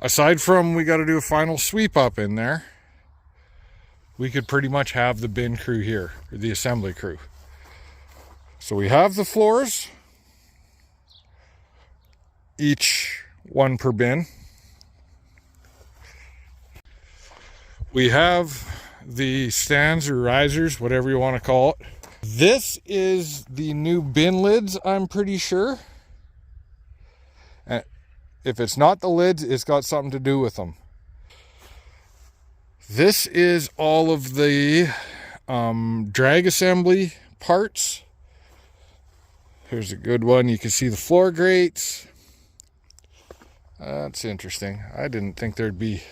aside from we got to do a final sweep up in there, we could pretty much have the bin crew here, or the assembly crew. So we have the floors, each one per bin. We have the stands or risers, whatever you want to call it. This is the new bin lids, I'm pretty sure. And if it's not the lids, it's got something to do with them. This is all of the drag assembly parts. Here's a good one. You can see the floor grates. That's interesting. I didn't think there'd be...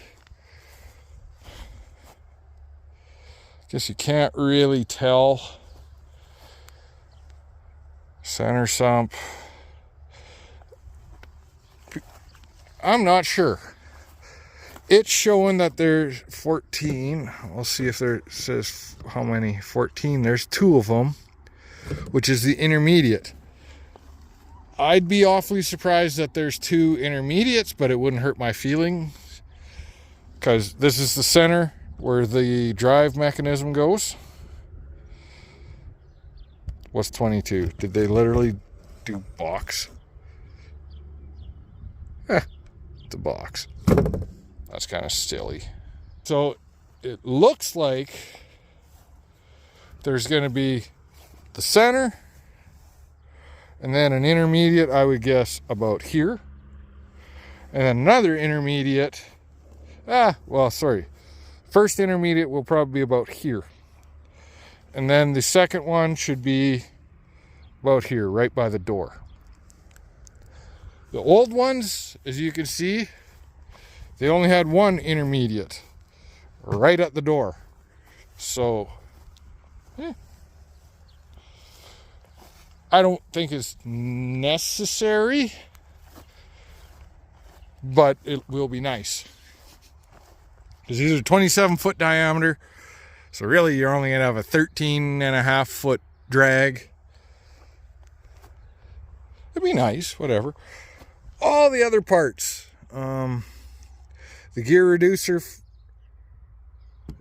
Guess you can't really tell. Center sump. I'm not sure. It's showing that there's 14. We'll see if there says how many. 14. There's 2 of them, which is the intermediate. I'd be awfully surprised that there's 2 intermediates, but it wouldn't hurt my feelings, because this is the center where the drive mechanism goes. What's 22? Did they literally do box? It's a box. That's kind of silly. So it looks like there's going to be the center and then an intermediate, I would guess, about here. And then another intermediate. First intermediate will probably be about here. And then the second one should be about here, right by the door. The old ones, as you can see, they only had 1 intermediate right at the door. So, I don't think it's necessary, but it will be nice. Because these are 27-foot diameter, so really you're only going to have a 13.5-foot drag. It'd be nice, whatever. All the other parts, the gear reducer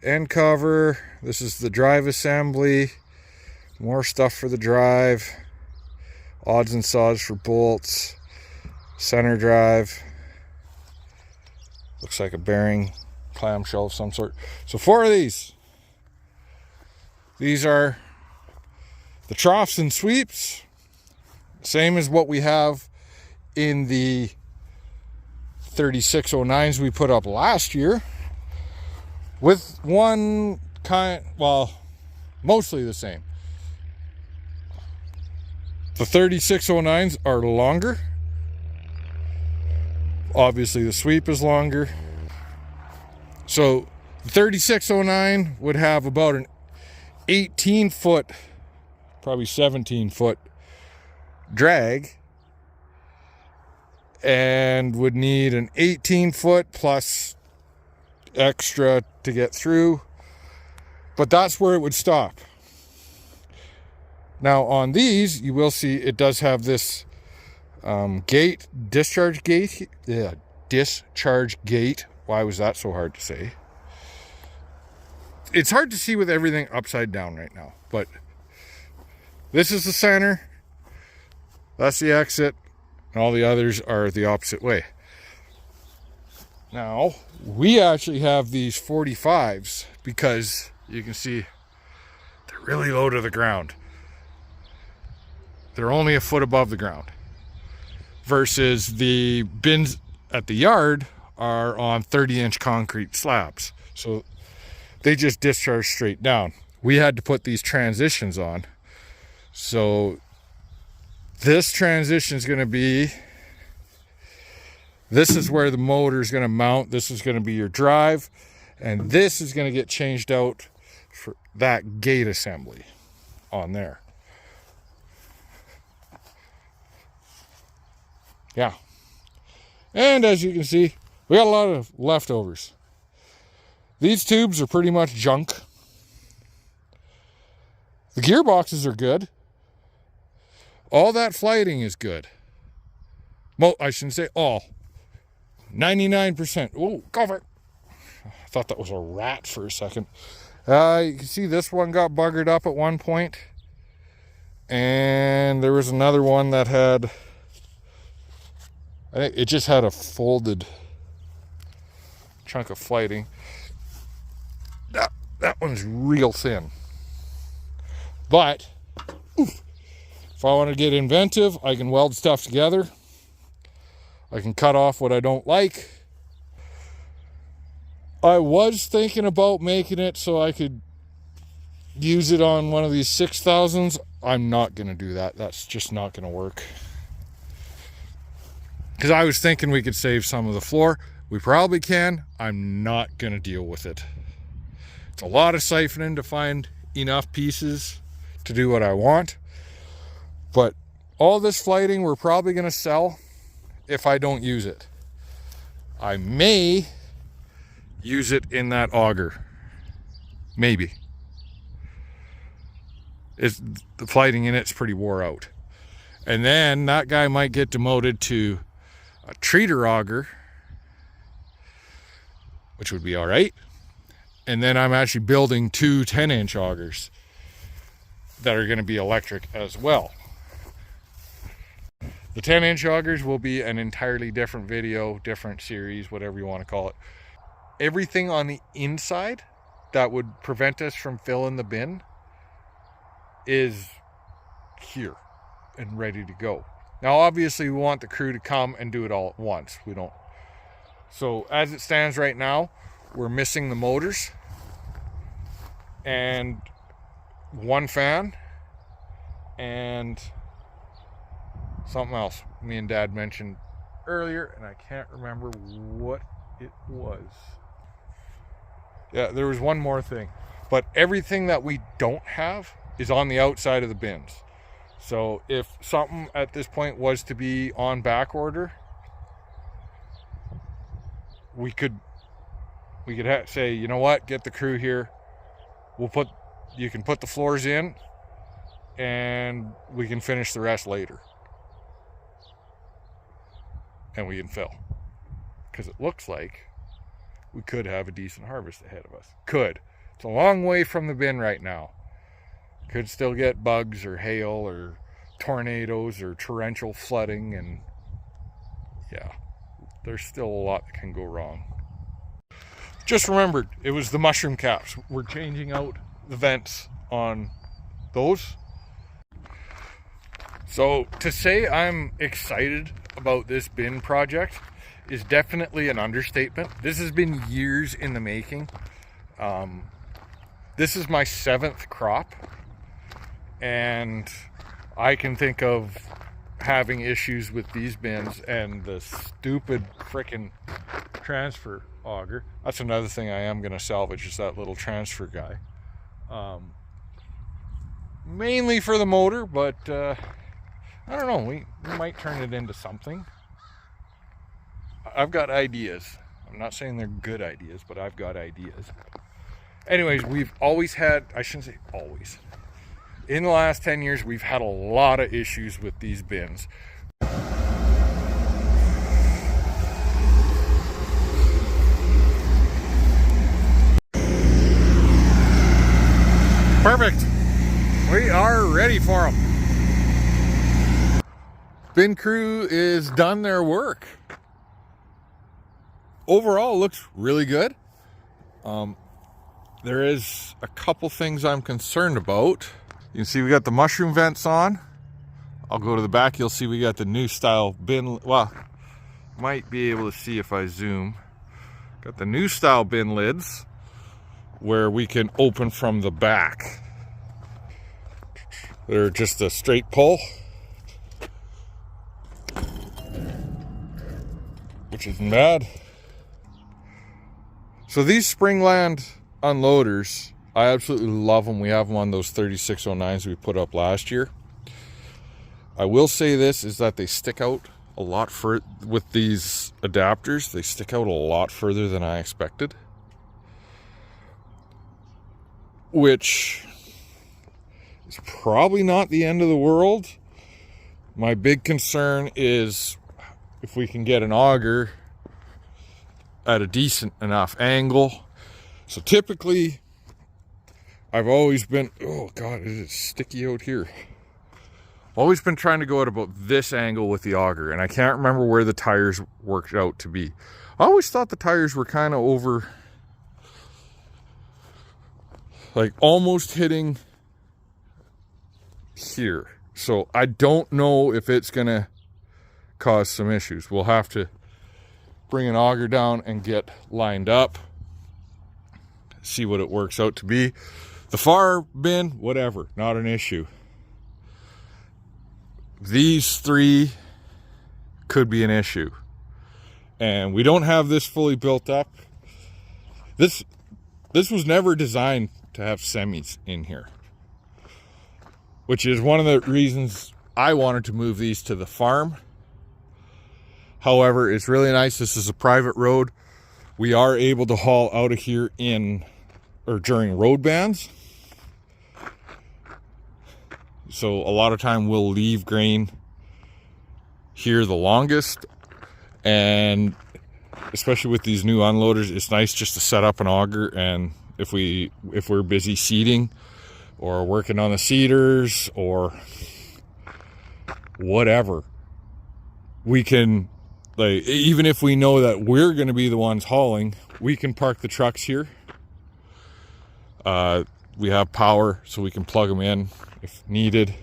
end cover, this is the drive assembly, more stuff for the drive, odds and sods for bolts, center drive, looks like a bearing clamshell of some sort. So 4 of these. These are the troughs and sweeps, same as what we have in the 3609s we put up last year, with one kind, well, mostly the same. The 3609s are longer. Obviously the sweep is longer. So the 3609 would have about an 18-foot, probably 17-foot drag, and would need an 18-foot plus extra to get through, but that's where it would stop. Now on these, you will see it does have this discharge gate. Why was that so hard to say? It's hard to see with everything upside down right now, but this is the center, that's the exit, and all the others are the opposite way. Now, we actually have these 45s because you can see they're really low to the ground. They're only a foot above the ground. Versus the bins at the yard are on 30-inch concrete slabs. So they just discharge straight down. We had to put these transitions on. So this transition is going to be, this is where the motor is going to mount. This is going to be your drive. And this is going to get changed out for that gate assembly on there. Yeah. And as you can see, we got a lot of leftovers. These tubes are pretty much junk. The gearboxes are good. All that flighting is good. I shouldn't say all. 99%. Oh, cover. I thought that was a rat for a second. You can see this one got buggered up at one point. And there was another one that had, I think it just had a folded chunk of flighting. That one's real thin. But if I want to get inventive, I can weld stuff together. I can cut off what I don't like. I was thinking about making it so I could use it on one of these 6000s. I'm not going to do that. That's just not going to work. Because I was thinking we could save some of the floor. We probably can. I'm not going to deal with it. It's a lot of siphoning to find enough pieces to do what I want. But all this flighting we're probably going to sell if I don't use it. I may use it in that auger. Maybe. The flighting in it's pretty wore out. And then that guy might get demoted to a treater auger, which would be all right. And then I'm actually building two 10-inch augers that are going to be electric as well. The 10-inch augers will be an entirely different video, different series, whatever you want to call it. Everything on the inside that would prevent us from filling the bin is here and ready to go. Now, obviously, we want the crew to come and do it all at once. We don't. So, as it stands right now, we're missing the motors and one fan and something else me and Dad mentioned earlier, and I can't remember what it was. Yeah, there was one more thing. But everything that we don't have is on the outside of the bins. So if something at this point was to be on back order, we could say, you know what, get the crew here. You can put the floors in and we can finish the rest later. And we can fill. Because it looks like we could have a decent harvest ahead of us. Could. It's a long way from the bin right now. Could still get bugs or hail or tornadoes or torrential flooding, and yeah, there's still a lot that can go wrong. Just remembered, it was the mushroom caps. We're changing out the vents on those. So to say I'm excited about this bin project is definitely an understatement. This has been years in the making. This is my 7th crop, and I can think of having issues with these bins and the stupid frickin' transfer auger. That's another thing I am going to salvage, is that little transfer guy. Mainly for the motor, but I don't know, we might turn it into something. I've got ideas. I'm not saying they're good ideas, but I've got ideas. Anyways, we've always had, I shouldn't say always, in the last 10 years, we've had a lot of issues with these bins. Perfect. We are ready for them. Bin crew is done their work. Overall, it looks really good. There is a couple things I'm concerned about. You can see we got the mushroom vents on. I'll go to the back. You'll see we got the new style bin. Well, might be able to see if I zoom. Got the new style bin lids where we can open from the back. They're just a straight pull, which isn't bad. So these Springland unloaders, I absolutely love them. We have them on those 3609s we put up last year. I will say this, is that they stick out a lot further with these adapters. They stick out a lot further than I expected, which is probably not the end of the world. My big concern is if we can get an auger at a decent enough angle. So typically, I've always been, oh God, it is sticky out here. Always been trying to go at about this angle with the auger, and I can't remember where the tires worked out to be. I always thought the tires were kind of over, like almost hitting here. So I don't know if it's gonna cause some issues. We'll have to bring an auger down and get lined up, see what it works out to be. The far bin, whatever, not an issue. These three could be an issue. And we don't have this fully built up. This was never designed to have semis in here, which is one of the reasons I wanted to move these to the farm. However, it's really nice. This is a private road. We are able to haul out of here in or during road bans. So a lot of time we'll leave grain here the longest, and especially with these new unloaders, it's nice just to set up an auger, and if we're busy seeding or working on the seeders or whatever, we can, like, even if we know that we're going to be the ones hauling, we can park the trucks here. We have power, so we can plug them in if needed,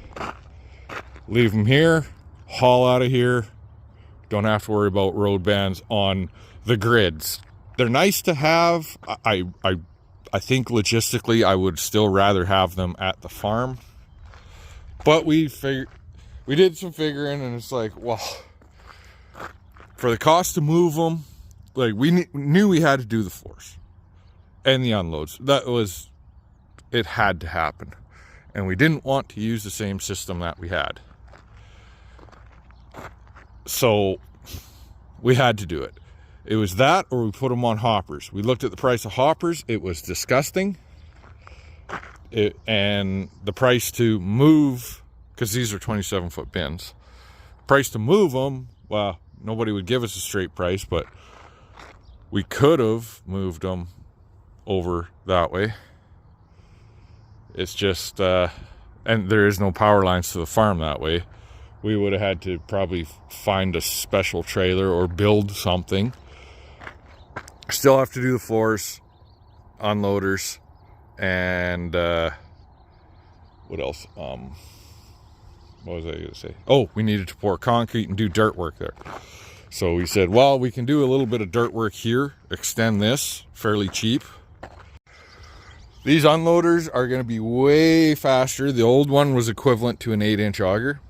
leave them here, haul out of here. Don't have to worry about road bans on the grids. They're nice to have. I think logistically I would still rather have them at the farm, but we did some figuring, and it's like, well, for the cost to move them, like, we knew we had to do the floors and the unloads. It had to happen. And we didn't want to use the same system that we had. So we had to do it. It was that, or we put them on hoppers. We looked at the price of hoppers. It was disgusting. And the price to move, because these are 27-foot bins, price to move them, well, nobody would give us a straight price, but we could have moved them over that way. It's just, and there is no power lines to the farm that way. We would have had to probably find a special trailer or build something. Still have to do the floors, unloaders, and what else? What was I going to say? Oh, we needed to pour concrete and do dirt work there. So we said, well, we can do a little bit of dirt work here, extend this fairly cheap. These unloaders are going to be way faster. The old one was equivalent to an 8-inch auger.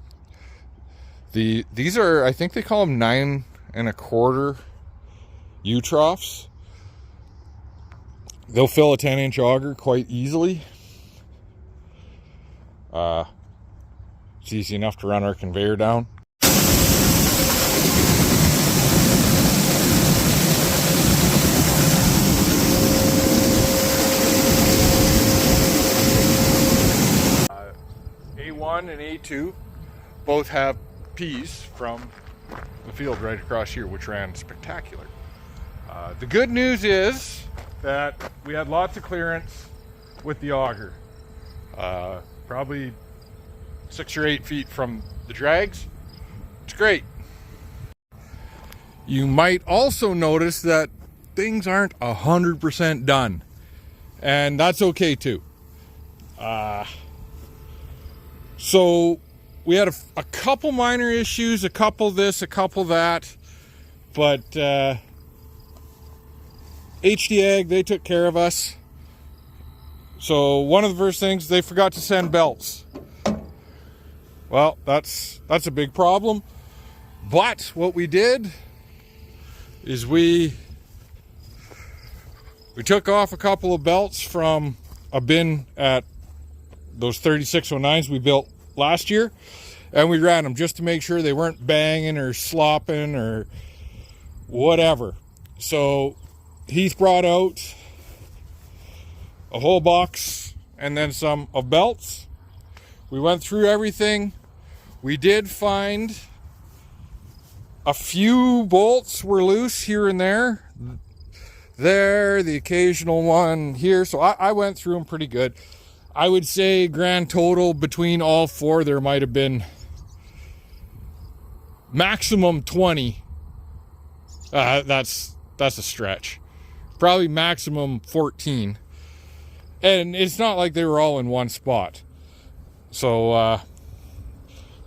These are, I think they call them 9 1/4 U-troughs. They'll fill a 10-inch auger quite easily. It's easy enough to run our conveyor down. A1 and A2 both have P's from the field right across here, which ran spectacular. The good news is that we had lots of clearance with the auger. Probably 6 or 8 feet from the drags. It's great. You might also notice that things aren't 100% done, and that's okay too. So we had a couple minor issues, a couple this, a couple that, but HD Ag, they took care of us. So one of the first things, they forgot to send belts. Well, that's a big problem. But what we did is we took off a couple of belts from a bin at those 3609s we built last year, and we ran them just to make sure they weren't banging or slopping or whatever. So Heath brought out a whole box and then some of belts. We went through everything. We did find a few bolts were loose here and there. there, the occasional one here. So I went through them pretty good. I would say grand total between all four, there might have been maximum 20. That's a stretch. Probably maximum 14. And it's not like they were all in one spot. So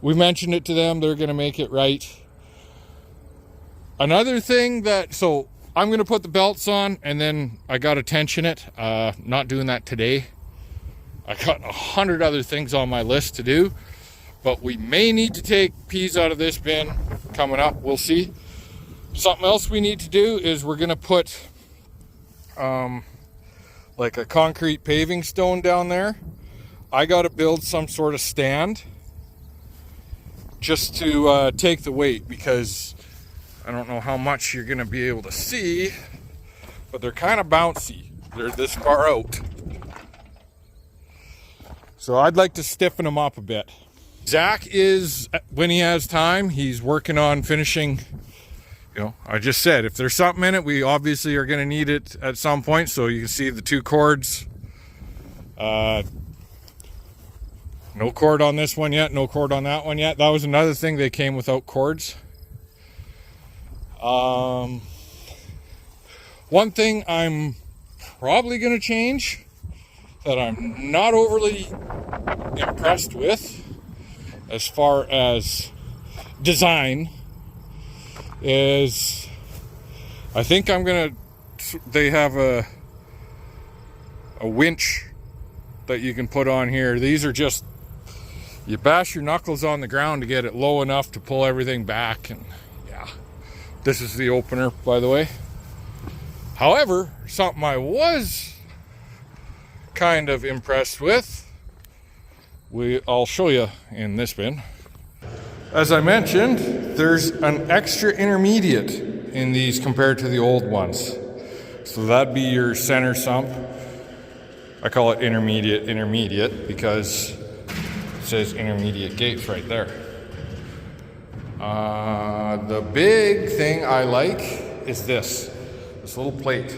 we mentioned it to them. They're going to make it right. Another thing so I'm going to put the belts on, and then I got to tension it. Not doing that today. I got 100 other things on my list to do, but we may need to take peas out of this bin coming up. We'll see. Something else we need to do is we're going to put like a concrete paving stone down there. I got to build some sort of stand just to take the weight, because I don't know how much you're going to be able to see, but they're kind of bouncy. They're this far out. So I'd like to stiffen them up a bit. Zach is, when he has time, he's working on finishing. I just said, if there's something in it, we obviously are going to need it at some point. So you can see the 2 cords. No cord on this one yet. No cord on that one yet. That was another thing. They came without cords. One thing I'm probably going to change that I'm not overly impressed with as far as design is, I think they have a winch that you can put on here. These are just, you bash your knuckles on the ground to get it low enough to pull everything back. And yeah, this is the opener, by the way. However, something I was kind of impressed with, I'll show you in this bin. As I mentioned, there's an extra intermediate in these compared to the old ones. So that'd be your center sump. I call it intermediate because it says intermediate gates right there. The big thing I like is this little plate.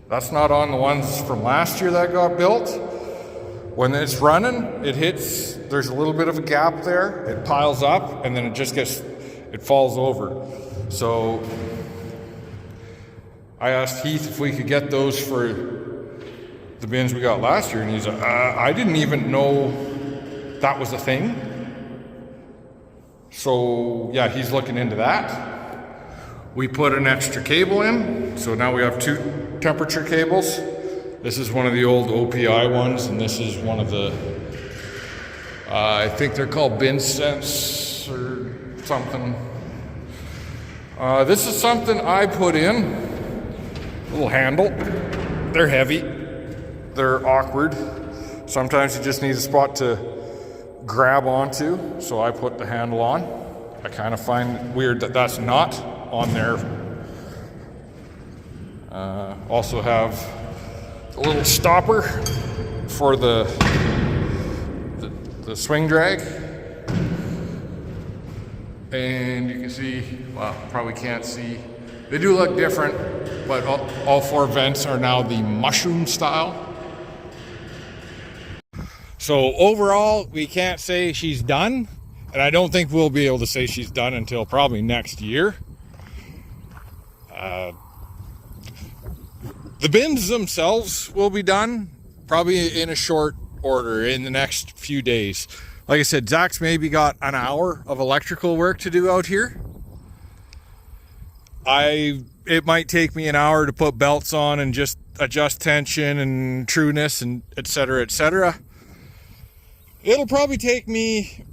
That's not on the ones from last year that got built. When it's running, it hits, there's a little bit of a gap there, it piles up, and then it falls over. So I asked Heath if we could get those for the bins we got last year, and he's like, I didn't even know that was a thing. So yeah, he's looking into that. We put an extra cable in, so now we have 2 temperature cables. This is one of the old OPI ones, and this is one of the, I think they're called bin sense or something. This is something I put in, little handle. They're heavy, they're awkward. Sometimes you just need a spot to grab onto, so I put the handle on. I kind of find it weird that that's not on there. Also have a little stopper for the swing drag, and you can see, well, probably can't see, they do look different, but all 4 vents are now the mushroom style. So overall, we can't say she's done, and I don't think we'll be able to say she's done until probably next year. The bins themselves will be done probably in a short order in the next few days. Like I said, Zach's maybe got an hour of electrical work to do out here. It might take me an hour to put belts on and just adjust tension and trueness and etc., etc. It'll probably take me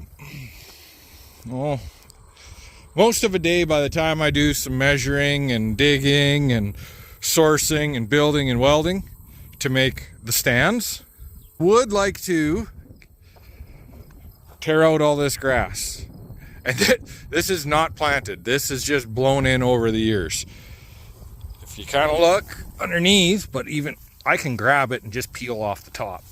most of a day by the time I do some measuring and digging and sourcing and building and welding to make the stands. Would like to tear out all this grass, and this is not planted, this is just blown in over the years. If you kind of look underneath, but even I can grab it and just peel off the top.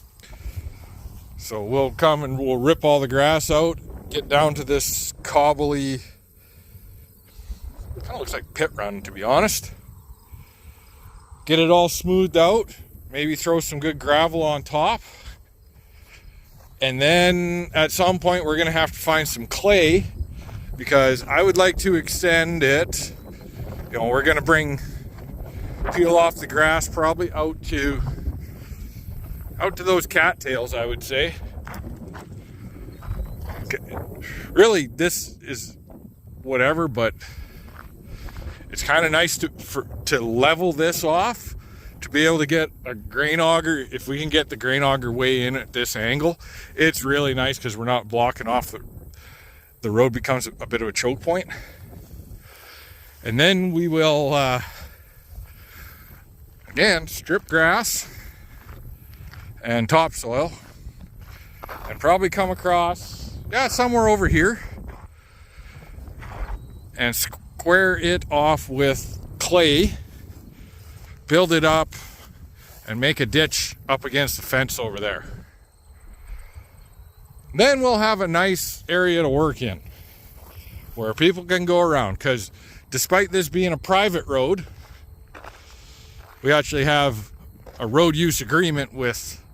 So we'll come and we'll rip all the grass out, get down to this cobbly, kind of looks like pit run, to be honest. get it all smoothed out, maybe throw some good gravel on top. And then at some point we're gonna have to find some clay, because I would like to extend it. You know, we're gonna peel off the grass probably out to those cattails, I would say. Really, this is whatever, but it's kind of nice to level this off, to be able to get a grain auger. If we can get the grain auger way in at this angle, it's really nice, because we're not blocking off the road. Becomes a bit of a choke point. And then we will again strip grass and topsoil, and probably come across somewhere over here and square it off with clay, build it up, and make a ditch up against the fence over there. Then we'll have a nice area to work in where people can go around, because despite this being a private road, we actually have a road use agreement with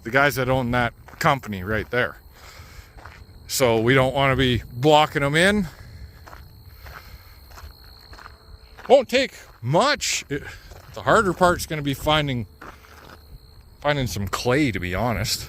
the guys that own that company right there. So we don't want to be blocking them in. Won't take much. The harder part's going to be finding some clay, to be honest.